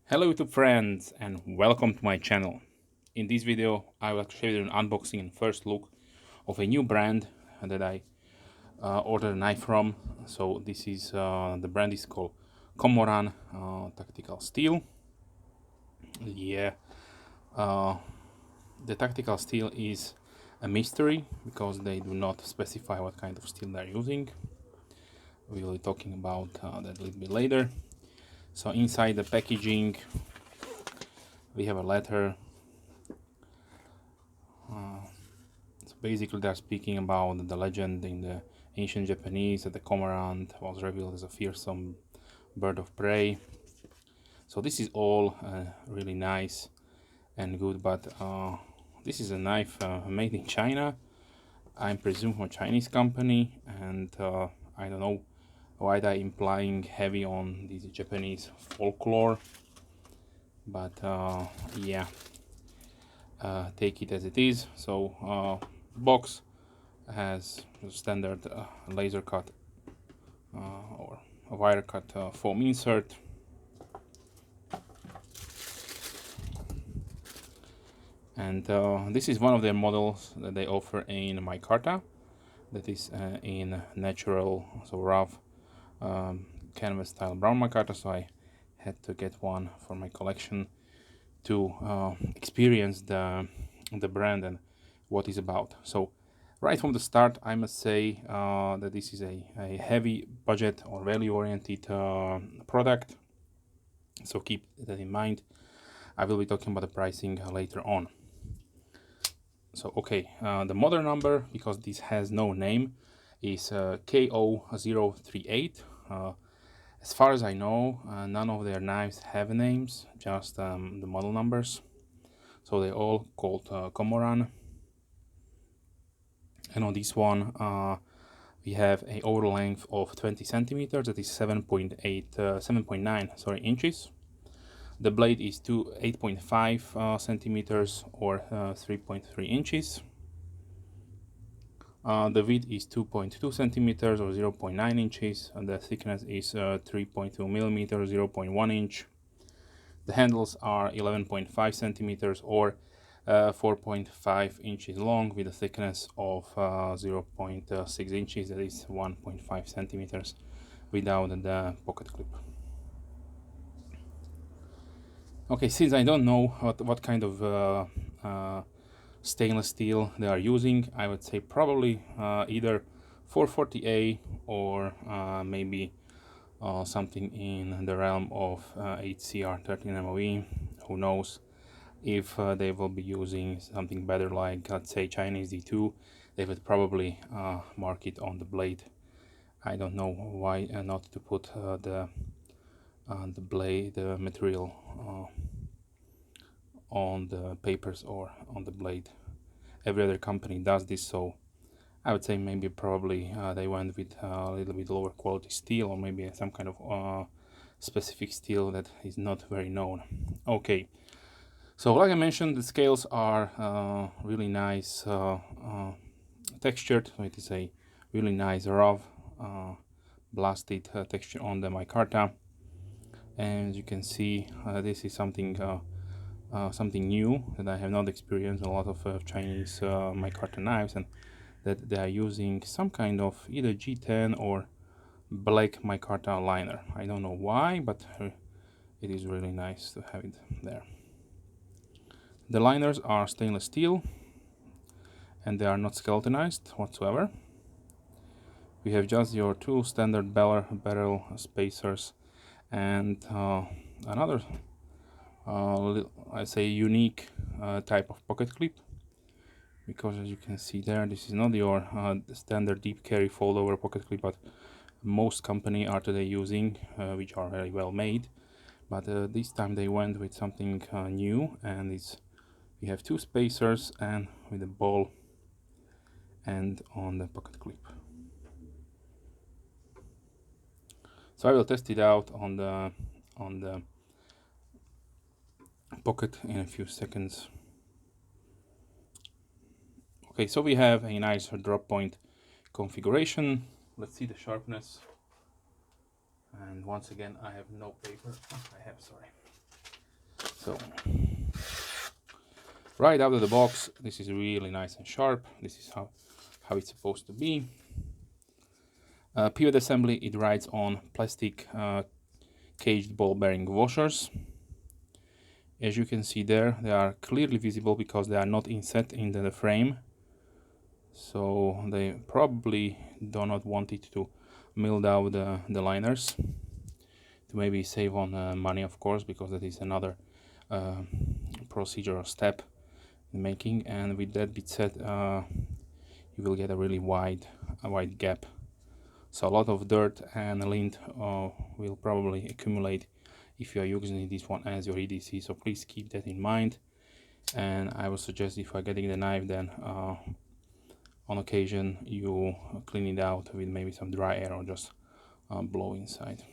Hello YouTube friends and welcome to my channel. In this video I will show you an unboxing and first look of a new brand that I ordered a knife from. So this is the brand is called Komoran Tactical Steel. Yeah, the tactical steel is a mystery because they do not specify what kind of steel they're using. We will be talking about that a little bit later. So inside the packaging we have a letter. So basically they're speaking about the legend in the ancient Japanese that the cormorant was revealed as a fearsome bird of prey. So this is all really nice and good, but this is a knife made in China. I presume from a Chinese company, and I don't know why they're implying heavy on this Japanese folklore, but yeah, take it as it is. So box has standard laser cut or a wire cut foam insert. And this is one of their models that they offer in Micarta, that is in natural, so rough canvas style brown micarta. So I had to get one for my collection to experience the brand and what it's about. So right from the start I must say that this is a heavy budget or value oriented product, so keep that in mind. I will be talking about the pricing later on. So okay, the model number, because this has no name, is KO038. As far as I know, none of their knives have names, just the model numbers. So they're all called Komoran. And on this one, we have a overall length of 20 centimeters, that is 7.9 inches. The blade is 8.5 centimeters or 3.3 inches. The width is 2.2 centimeters or 0.9 inches, and the thickness is 3.2 millimeters, 0.1 inch. The handles are 11.5 centimeters or 4.5 inches long, with a thickness of 0.6 inches, that is 1.5 centimeters, without the pocket clip. Okay, since I don't know what kind of stainless steel they are using, I would say probably either 440A or maybe something in the realm of HCR 13 MOE. Who knows if they will be using something better, like let's say Chinese D2. They would probably mark it on the blade. I don't know why not to put the blade, the material on the papers or on the blade. Every other company does this, so I would say maybe probably they went with a little bit lower quality steel, or maybe some kind of specific steel that is not very known. Okay, so like I mentioned, the scales are really nice textured. So it is a really nice rough blasted texture on the micarta, and you can see this is something new that I have not experienced. A lot of Chinese micarta knives, and that they are using some kind of either G10 or black micarta liner. I don't know why, but it is really nice to have it there. The liners are stainless steel and they are not skeletonized whatsoever. We have just your two standard barrel spacers and another I say unique type of pocket clip, because as you can see there, this is not your standard deep carry fold over pocket clip, but most company are today using, which are very well made. But this time they went with something new, and we have two spacers and with a ball end on the pocket clip. So I will test it out on the pocket in a few seconds. Okay, so we have a nice drop point configuration. Let's see the sharpness. And once again, I have no paper. I have, sorry. So right out of the box, this is really nice and sharp. This is how it's supposed to be. Pivot assembly, it rides on plastic caged ball bearing washers. As you can see there, they are clearly visible because they are not inset in the frame. So they probably do not want it to mill out the liners, to maybe save on money, of course, because that is another procedural step in making. And with that bit set, you will get a really wide gap. So a lot of dirt and lint will probably accumulate if you are using this one as your EDC. So please keep that in mind. And I would suggest, if you are getting the knife, then on occasion you clean it out with maybe some dry air or just blow inside.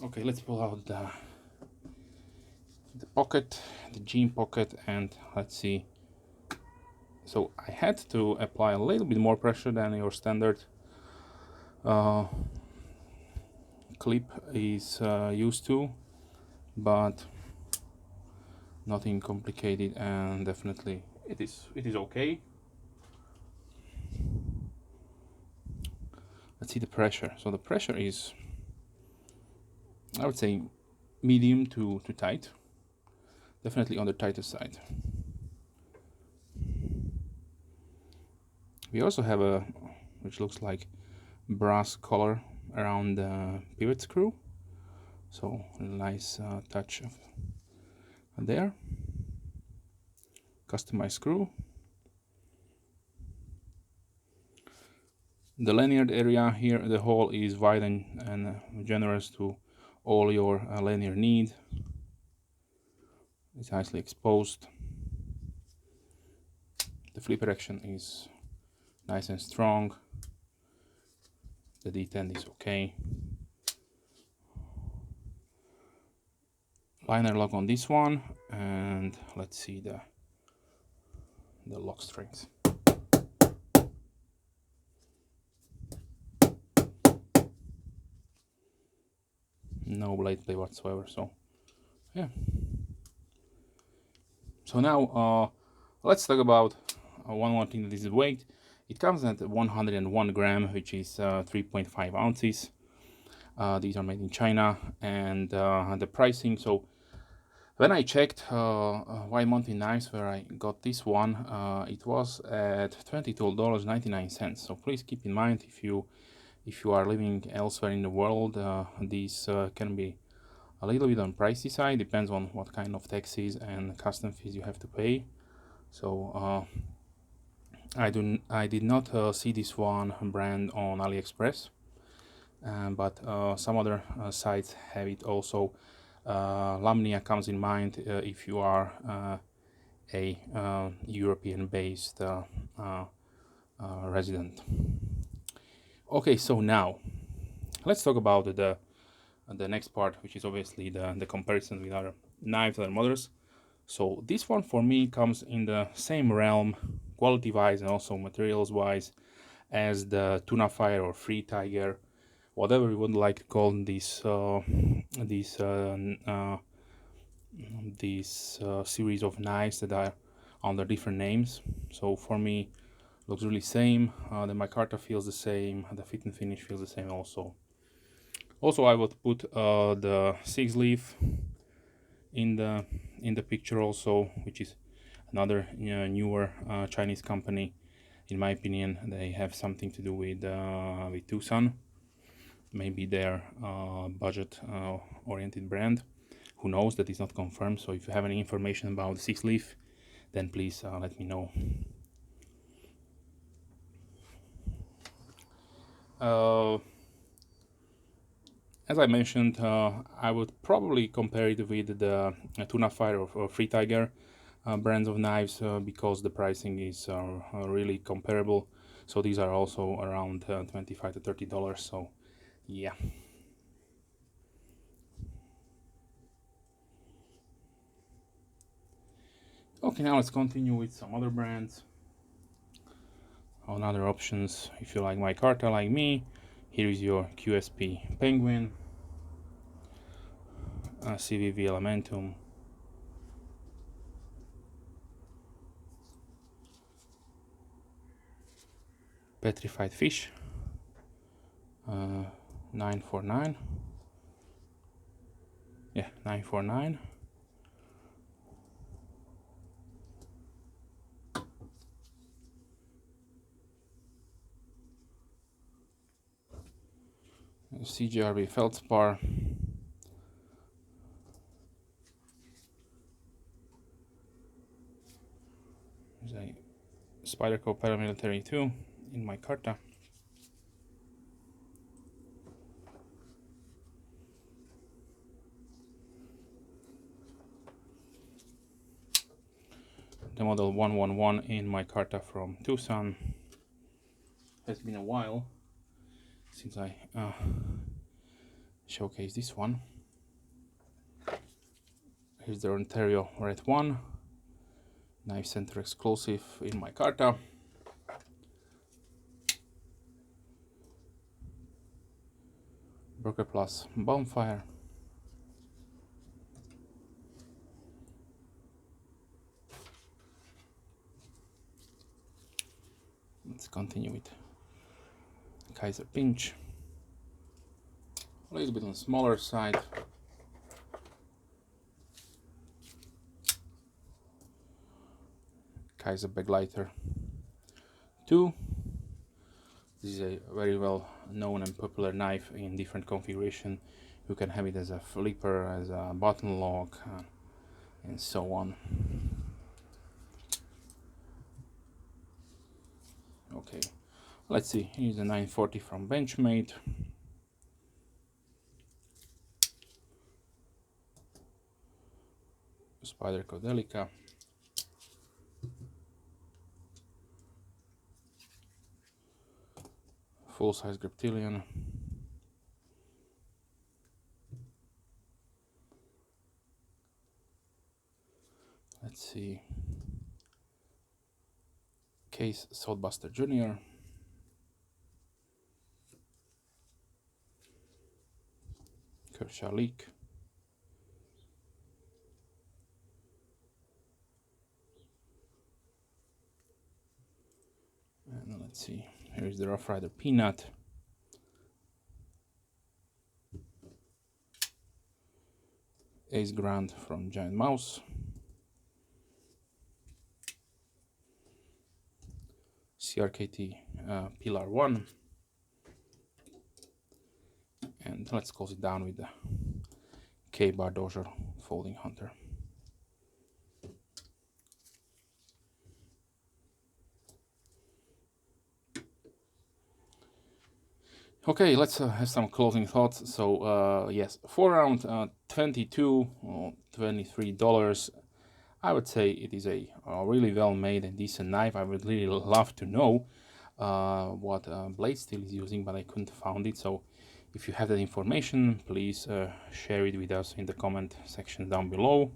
Okay, let's pull out the pocket, the jean pocket, and let's see. So I had to apply a little bit more pressure than your standard clip is used to, but nothing complicated, and definitely it is okay. Let's see the pressure. So the pressure is, I would say, medium to tight, definitely on the tighter side. We also have a, which looks like brass collar around the pivot screw, so a nice touch of there. Customized screw. The lanyard area here, the hole is wide and generous to all your lanyard need. It's nicely exposed. The flipper action is nice and strong. The detent is okay. Liner lock on this one, and let's see the lock strings. No blade play whatsoever. So yeah. So now let's talk about one more thing, that is weight. It comes at 101 gram, which is 3.5 ounces. These are made in China, and the pricing. So when I checked White Mountain Knives, where I got this one, it was at $22.99. So please keep in mind, if you are living elsewhere in the world, these can be a little bit on pricey side. Depends on what kind of taxes and custom fees you have to pay. So I did not see this one brand on AliExpress, but some other sites have it also. Lamnia comes in mind if you are a European-based resident. Okay, so now let's talk about the next part, which is obviously the comparison with other knives, other models. So this one for me comes in the same realm, quality-wise and also materials-wise, as the Tuna Fire or Free Tiger, whatever you would like to call this series of knives that are under different names. So for me, looks really same. The Micarta feels the same. The fit and finish feels the same also. Also, I would put the 6-leaf in the picture also, which is another newer Chinese company. In my opinion, they have something to do with Tucson, maybe their budget oriented brand. Who knows? That is not confirmed. So if you have any information about the 6-leaf, then please let me know. As I mentioned, I would probably compare it with the Tuna Fire or Free Tiger brands of knives, because the pricing is really comparable. So these are also around $25 to $30. So yeah. Okay, now let's continue with some other brands on other options. If you like Micarta like me, here is your QSP Penguin. CVV Elementum. Petrified fish, 949. Yeah, 949. CGRB feldspar. There's a Spyderco Paramilitary 2 in Micarta. The model 111 in Micarta from Tucson. Has been a while since I showcased this one. Here's the Ontario Red 1, Knife Center exclusive in Micarta. Broker Plus Bonfire. Let's continue with Kaiser Pinch. A little bit on the smaller side. Kaiser Begleiter 2. This is a very well known and popular knife in different configuration. You can have it as a flipper, as a button lock, and so on. Okay, let's see. Here's a 940 from Benchmade. Spyderco Delica. Full size Griptilian. Let's see. Case Saltbuster Jr. Kershaw Leak. And let's see. Here is the Rough Rider Peanut. Ace Grand from Giant Mouse. CRKT Pillar 1. And let's close it down with the K-Bar Dozier Folding Hunter. Okay, let's have some closing thoughts. So yes, for around $22 or $23, I would say it is a really well made and decent knife. I would really love to know what blade steel is using, but I couldn't find it. So if you have that information, please share it with us in the comment section down below.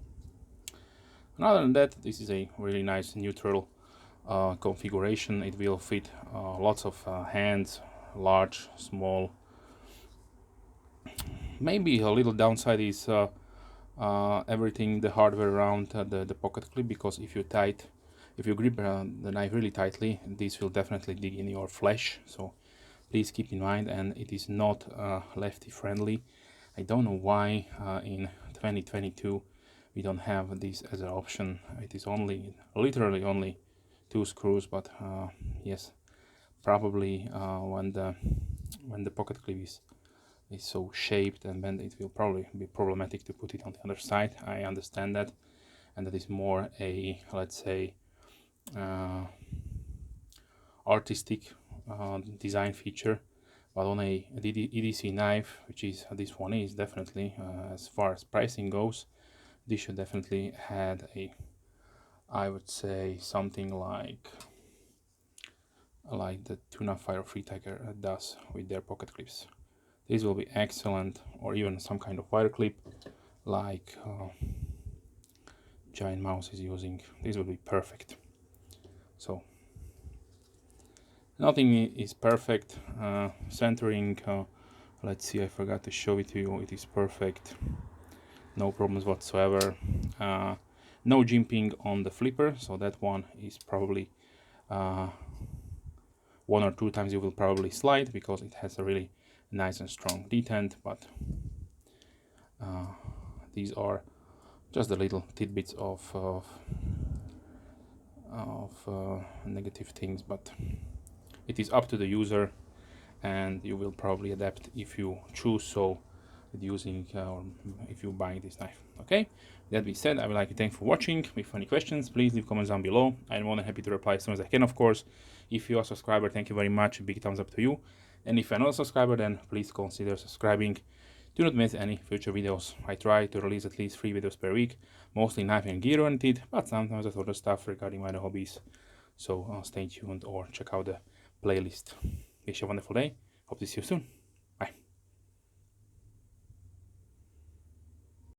And other than that, this is a really nice neutral configuration. It will fit lots of hands, large, small. Maybe a little downside is everything, the hardware around the pocket clip, because if you grip the knife really tightly, this will definitely dig in your flesh. So please keep in mind, and it is not lefty friendly. I don't know why in 2022 we don't have this as an option. It is literally only 2 screws, but yes, probably when the pocket clip is so shaped and bent, it will probably be problematic to put it on the other side. I understand that, and that is more a, let's say, artistic design feature. But on a EDC knife, which is this one is definitely, as far as pricing goes, this should definitely had a, I would say, something like the Tuna Fire Free Tiger does with their pocket clips. This will be excellent, or even some kind of wire clip like Giant Mouse is using. This will be perfect. So nothing is perfect. Centering, let's see, I forgot to show it to you. It is perfect. no problems whatsoever. No jimping on the flipper, so that one is probably one or two times you will probably slide because it has a really nice and strong detent, but these are just the little tidbits of negative things, but it is up to the user, and you will probably adapt if you choose so with using or if you buying this knife. Okay, that being said, I would like to thank you for watching. If you have any questions, please leave comments down below. I'm more than happy to reply as soon as I can, of course. If you are a subscriber, thank you very much. A big thumbs up to you. And if you're not a subscriber, then please consider subscribing. Do not miss any future videos. I try to release at least 3 videos per week, mostly knife and gear oriented, but sometimes there's other stuff regarding my other hobbies. So stay tuned or check out the playlist. Wish you a wonderful day. Hope to see you soon.